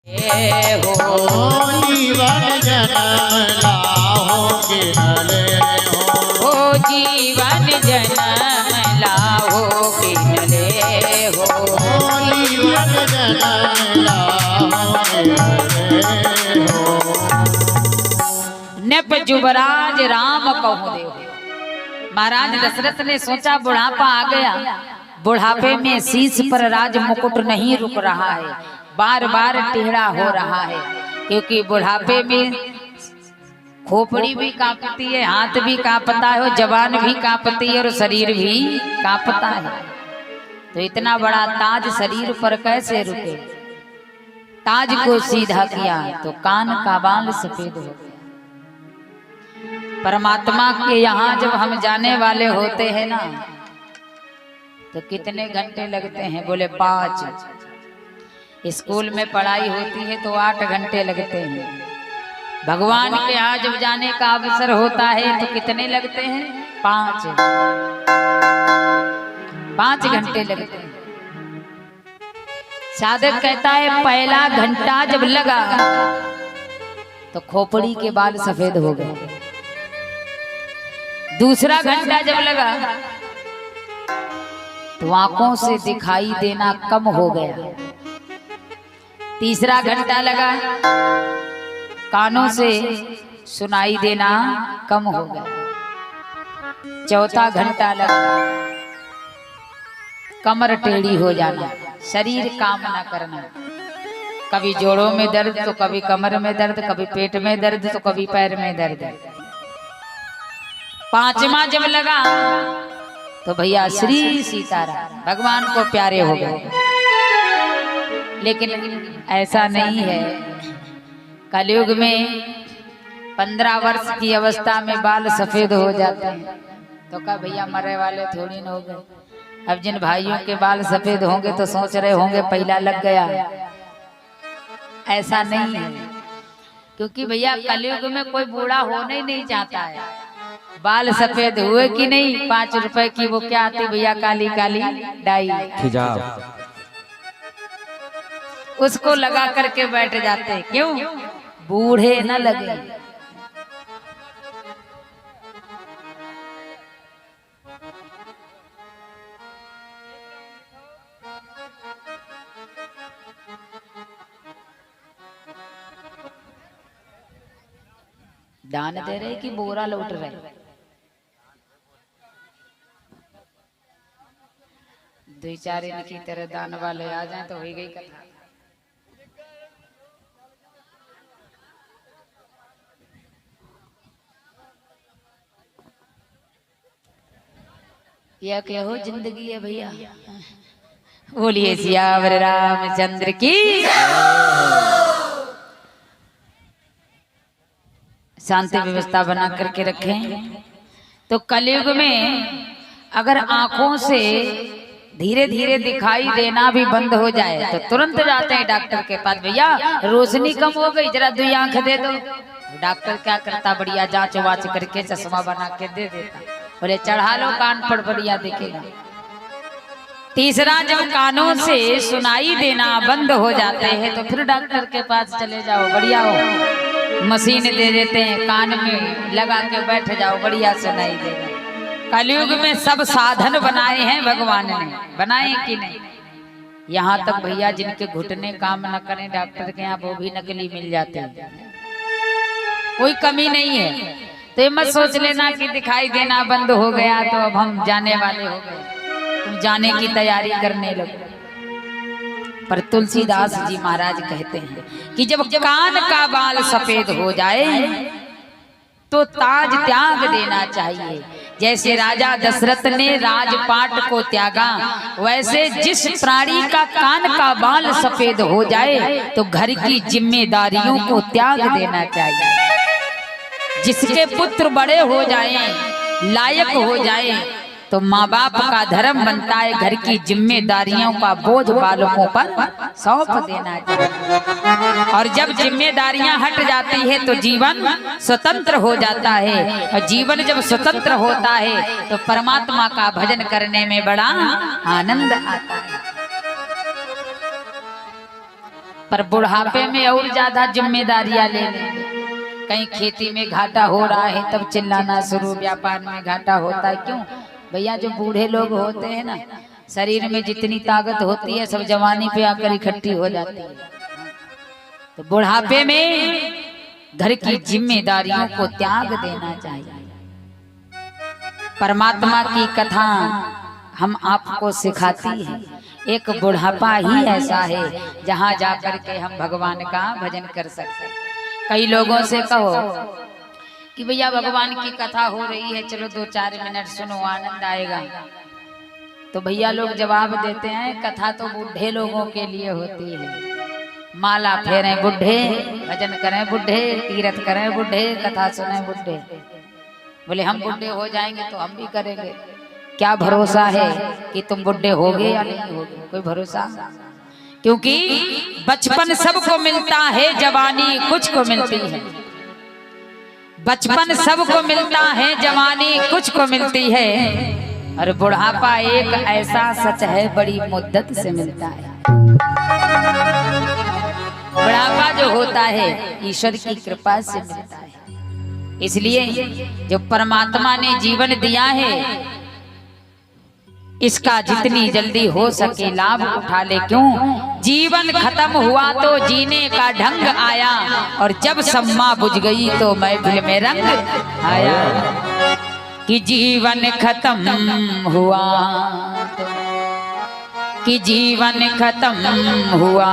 हो जीवन जन्म लाहो कि न ले हो जीवन जन्म लाहो कि न ले हो जीवन जन्म लाहो कि न ले हो। नप जुबराज राम कहूँ देव। महाराज दशरथ ने सोचा बुढ़ापा आ गया, बुढ़ापे में शीश पर राज मुकुट नहीं रुक रहा है, बार बार टेढ़ा हो रहा है, क्योंकि बुढ़ापे में खोपड़ी भी कांपती है, हाथ भी कांपता है, जबान भी कांपती है और शरीर भी कांपता है। तो इतना बड़ा ताज शरीर पर कैसे रुके? ताज को सीधा किया तो कान का बाल सफेद हो गया। परमात्मा के यहाँ जब हम जाने वाले होते हैं ना तो कितने घंटे लगते हैं? बोले 5। स्कूल में पढ़ाई होती है तो 8 घंटे लगते हैं। भगवान के यहाँ जब जाने का अवसर होता है तो कितने लगते हैं? 5 घंटे लगते हैं। साधक कहता है पहला घंटा जब लगा तो खोपड़ी के बाल सफेद हो गए। दूसरा घंटा जब लगा तो आंखों से दिखाई देना कम हो गया। तीसरा घंटा लगा, कानों से सुनाई देना कम हो गया। चौथा घंटा लगा, कमर टेढ़ी हो जाना, शरीर काम ना करना, कभी जोड़ों में दर्द तो कभी कमर में दर्द, कभी पेट में दर्द तो कभी पैर में दर्द। 5वां जब लगा तो भैया श्री सीताराम भगवान को प्यारे हो गए। लेकिन ऐसा नहीं है। कलयुग में 15 वर्ष की अवस्था में बाल सफेद हो जाते हैं तो क्या भैया मरे वाले थोड़ी न हो गए। अब जिन भाइयों के बाल सफेद होंगे तो सोच रहे होंगे पहला लग गया। ऐसा नहीं है, क्योंकि भैया कलयुग में कोई बूढ़ा होना ही नहीं चाहता है। बाल सफेद हुए कि नहीं, 5 रुपए की वो क्या आती भैया, काली काली डाई, उसको लगा करके बैठ जाते। क्यों? बूढ़े न लगे। दान दे रहे कि बोरा लौट रहे? 2-4 इनकी तरह दान वाले आ जाए तो हो गई कथा। यह क्या हो जिंदगी है भैया। बोलिए सियावर रामचंद्र की। शांति व्यवस्था बना करके रखें। तो कलयुग में अगर आंखों से धीरे धीरे दिखाई देना भी बंद हो जाए तो तुरंत जाते हैं डॉक्टर के पास, भैया रोशनी कम हो गई, जरा 2 आंख दे दो। डॉक्टर क्या करता, बढ़िया जांच वाच करके चश्मा बना के दे देता, बोले चढ़ा लो कान पर, बढ़िया दिखेगा। तीसरा जब कानों से सुनाई देना बंद हो जाते हैं तो फिर डॉक्टर के पास चले जाओ, बढ़िया हो मशीन दे देते हैं, कान में लगा के बैठ जाओ, बढ़िया सुनाई देगा। कलयुग में सब साधन बनाए हैं भगवान ने, बनाए कि नहीं? यहाँ तक भैया जिनके घुटने काम न करें डॉक्टर के यहाँ वो भी नकली मिल जाते हैं, कोई कमी नहीं है। तो ये मत सोच लेना कि दिखाई देना बंद हो गया तो अब हम जाने वाले हो गए, तुम जाने की तैयारी करने लगो। पर तुलसीदास जी महाराज कहते हैं कि जब कान का बाल सफेद हो जाए तो ताज त्याग देना चाहिए। जैसे राजा दशरथ ने राजपाट को त्यागा, वैसे जिस प्राणी का कान का बाल सफेद हो जाए तो घर की जिम्मेदारियों को त्याग देना चाहिए। जिसके पुत्र बड़े हो जाएं, लायक हो जाएं, तो माँ बाप का धर्म बनता है घर की जिम्मेदारियों का बोझ बालकों पर सौंप देना चाहिए। और जब जिम्मेदारियां हट जाती है तो जीवन स्वतंत्र हो जाता है, और जीवन जब स्वतंत्र होता है तो परमात्मा का भजन करने में बड़ा आनंद आता है। पर बुढ़ापे में और ज्यादा जिम्मेदारियां ले लेंगे। कहीं खेती में घाटा हो रहा है तब चिल्लाना शुरू, व्यापार में घाटा होता है। क्यों भैया? जो बूढ़े लोग होते हैं ना, शरीर में जितनी ताकत होती है सब जवानी पे आकर इकट्ठी हो जाती है। तो बुढ़ापे में घर की जिम्मेदारियों को त्याग देना चाहिए। परमात्मा की कथा हम आपको सिखाती है। एक बुढ़ापा ही ऐसा है जहाँ जाकर के हम भगवान का भजन कर सकते हैं। कई लोगों से कहो कि भैया भगवान की कथा हो रही है, चलो 2-4 मिनट सुनो, आनंद आएगा। तो भैया लोग जवाब देते हैं कथा तो बूढ़े लोगों के लिए होती है। माला फेरें बूढ़े, भजन करें बूढ़े, तीर्थ करें बूढ़े, कथा सुने बूढ़े। बोले हम बूढ़े हो जाएंगे तो हम भी करेंगे। क्या भरोसा है कि तुम बूढ़े होगे या नहीं होगे? कोई भरोसा? क्योंकि बचपन सबको मिलता है, जवानी कुछ को मिलती है। बचपन सबको मिलता है, जवानी कुछ को मिलती है, और बुढ़ापा एक ऐसा सच है बड़ी मुद्दत से मिलता है। बुढ़ापा जो होता है ईश्वर की कृपा से मिलता है। इसलिए जो परमात्मा ने जीवन दिया है इसका जितनी जल्दी हो सके लाभ उठा ले। क्यों? जीवन खत्म हुआ तो जीने का ढंग आया, और जब सम्मा बुझ गई तो महफिल में रंग आया। कि जीवन खत्म हुआ तो, कि जीवन खत्म हुआ